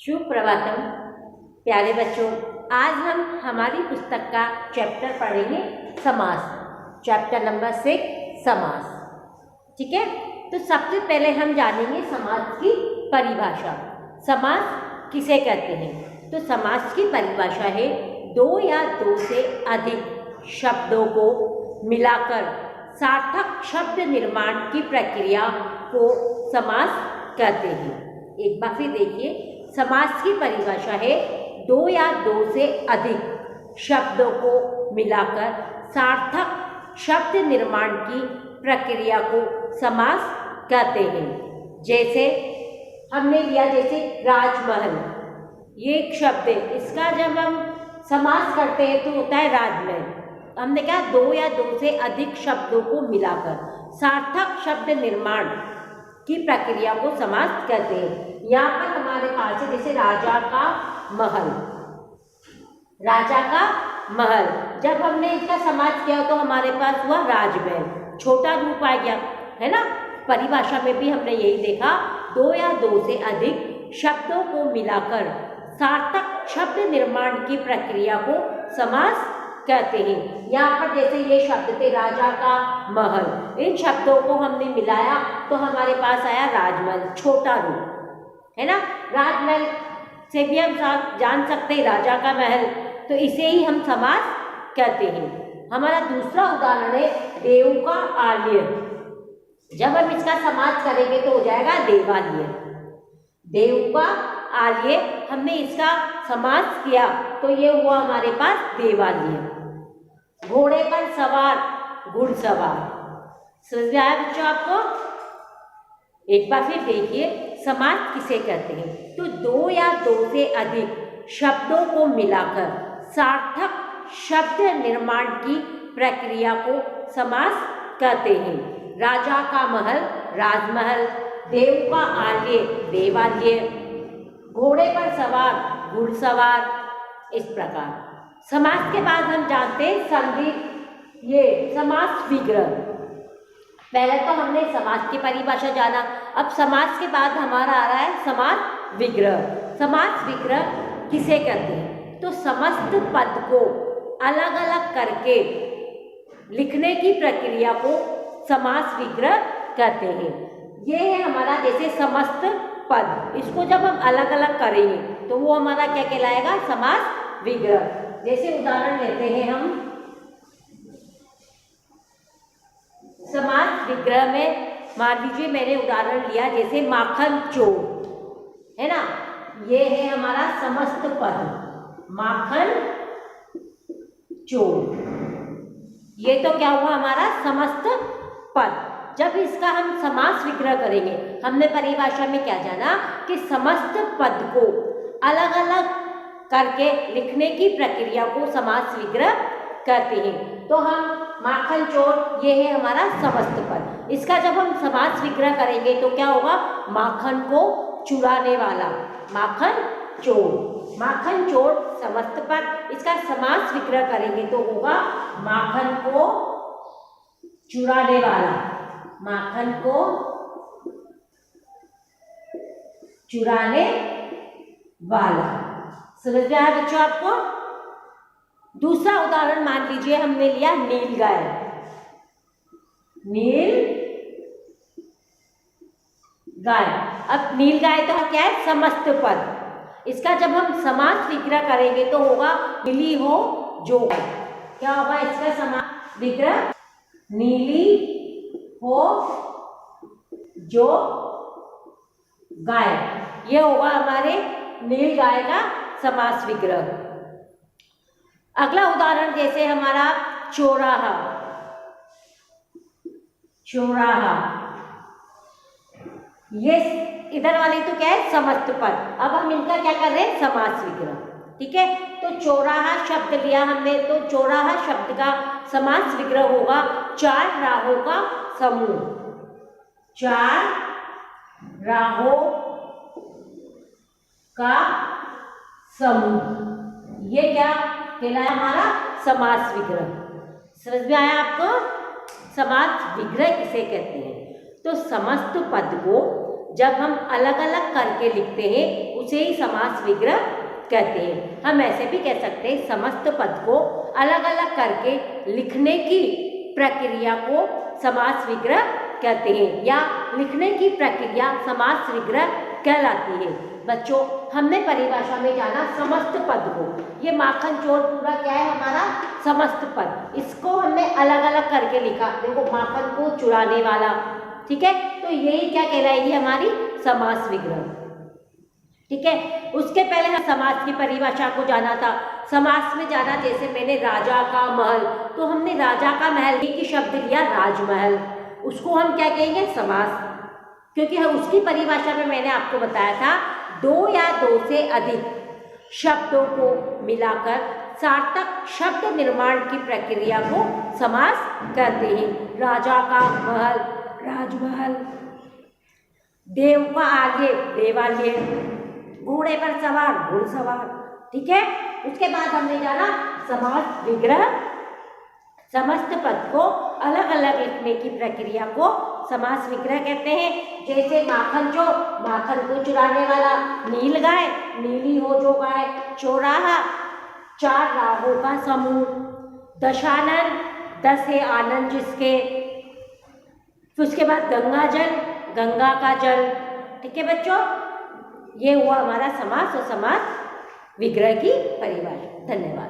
सुप्रभातम प्यारे बच्चों। आज हम हमारी पुस्तक का चैप्टर पढ़ेंगे समास, चैप्टर नंबर 6 समास। ठीक है, तो सबसे पहले हम जानेंगे समास की परिभाषा। समास किसे कहते हैं? तो समास की परिभाषा है दो या दो से अधिक शब्दों को मिलाकर सार्थक शब्द निर्माण की प्रक्रिया को समास कहते हैं। एक बार फिर देखिए, समास की परिभाषा है दो या दो से अधिक शब्दों को मिलाकर सार्थक शब्द निर्माण की प्रक्रिया को समास कहते हैं। जैसे हमने लिया, जैसे राजमहल, ये एक शब्द है, इसका जब हम समास करते हैं तो होता है राजमहल। हमने कहा दो या दो से अधिक शब्दों को मिलाकर सार्थक शब्द निर्माण की प्रक्रिया को समास कहते हैं। यहाँ पर हमारे पास है जैसे राजा का महल। राजा का महल, जब हमने इसका समास किया तो हमारे पास हुआ राजमहल, छोटा रूप आ गया, है ना। परिभाषा में भी हमने यही देखा, दो या दो से अधिक शब्दों को मिलाकर सार्थक शब्द निर्माण की प्रक्रिया को समास कहते हैं। यहाँ पर जैसे ये शब्द थे राजा का महल, इन शब्दों को हमने मिलाया तो हमारे पास आया राजमहल, छोटा रूप, है ना। राजमहल से भी हम जान सकते हैं राजा का महल, तो इसे ही हम समास कहते हैं। हमारा दूसरा उदाहरण है देव का आलय। जब हम इसका समास करेंगे तो हो जाएगा देवालय। देव का आलय, हमने इसका समास किया तो ये हुआ हमारे पास देवालय। घोड़े पर सवार, घुड़सवार। समझ में आया बच्चों आपको? एक बार फिर देखिए, समास किसे कहते हैं? तो दो या दो से अधिक शब्दों को मिलाकर सार्थक शब्द निर्माण की प्रक्रिया को समास कहते हैं। राजा का महल, राजमहल, देव का आलय, देवालय, घोड़े पर सवार, घुड़सवार, इस प्रकार। समास के बाद हम जानते हैं संधि, ये समास विग्रह। पहले तो हमने समास की परिभाषा जाना, अब समास के बाद हमारा आ रहा है समास विग्रह। समास विग्रह किसे कहते हैं? तो समस्त पद को अलग अलग करके लिखने की प्रक्रिया को समास विग्रह कहते हैं। ये है हमारा जैसे समस्त पद, इसको जब हम अलग अलग करेंगे तो वो हमारा क्या कहलाएगा? समास विग्रह। जैसे उदाहरण लेते हैं हम, समास विग्रह में मान लीजिए मैंने उदाहरण लिया जैसे माखन चोर, है ना। ये है हमारा समस्त पद, माखन चोर। ये तो क्या हुआ? हमारा समस्त पद। जब इसका हम समास विग्रह करेंगे, हमने परिभाषा में क्या जाना कि समस्त पद को अलग अलग करके लिखने की प्रक्रिया को समास विग्रह कहते हैं। तो हम माखन चोर, ये है हमारा समस्त पद, इसका जब हम समास विग्रह करेंगे तो क्या होगा? माखन को चुराने वाला, माखन चोर। माखन चोर समस्त पद, इसका समास विग्रह करेंगे तो होगा माखन को चुराने वाला, माखन को चुराने वाला। समझ में आया बच्चों आपको? दूसरा उदाहरण मान लीजिए हमने लिया नील गाय। नील गाय, अब नील गाय तो क्या है? समस्त पद, इसका जब हम समास विग्रह करेंगे तो होगा नीली हो जो गाय। क्या होगा इसका समास विग्रह? नीली हो जो गाय, ये होगा हमारे नील गाय का समास विग्रह। अगला उदाहरण जैसे हमारा चौराहा। चौराहा, ये इधर वाली तो क्या है? समस्त पद। अब हम इनका क्या कर रहे हैं? समास विग्रह। ठीक है, तो चौराहा शब्द लिया हमने, तो चौराहा शब्द का समास विग्रह होगा चार राहों का समूह। चार राहों का समूह, ये क्या कहलाया? हमारा समास विग्रह। समझ में आया आपको? समास विग्रह किसे कहते हैं? तो समस्त पद को जब हम अलग अलग करके लिखते हैं उसे ही समास विग्रह कहते हैं। हम ऐसे भी कह सकते हैं समस्त पद को अलग अलग करके लिखने की प्रक्रिया को समास विग्रह कहते हैं, या लिखने की प्रक्रिया समास विग्रह कहलाती है। बच्चों, हमने परिभाषा में जाना समस्त पद को। ये माखन चोर पूरा क्या है हमारा समस्त पद, इसको हमने अलग अलग करके लिखा। देखो, माखन को चुराने वाला, ठीक है, तो यही क्या कहलाएगी हमारी समास विग्रह। ठीक है, उसके पहले हम समास की परिभाषा को जाना था। समास में जाना, जैसे मैंने राजा का महल, तो हमने राजा का महल की शब्द लिया राजमहल, उसको हम क्या कहेंगे समास, क्योंकि उसकी परिभाषा में मैंने आपको बताया था दो या दो से अधिक शब्दों को मिलाकर सार्थक शब्द निर्माण की प्रक्रिया को समास कहते हैं। राजा का महल राजमहल, देव का आलय देवालय, घोड़े पर सवार घुड़सवार। ठीक है, उसके बाद हमने जाना समास विग्रह। समस्त पद को अलग अलग लिखने की प्रक्रिया को समास विग्रह कहते हैं। जैसे माखन चोर, माखन को चुराने वाला, नील गाय, नीली हो जो गाय, चौराहा, चार राहों का समूह, दशानन, 10 है आनंद जिसके, फिर उसके बाद गंगा जल, गंगा का जल। ठीक है बच्चों, ये हुआ हमारा समास और समास विग्रह की परिभाषा। धन्यवाद।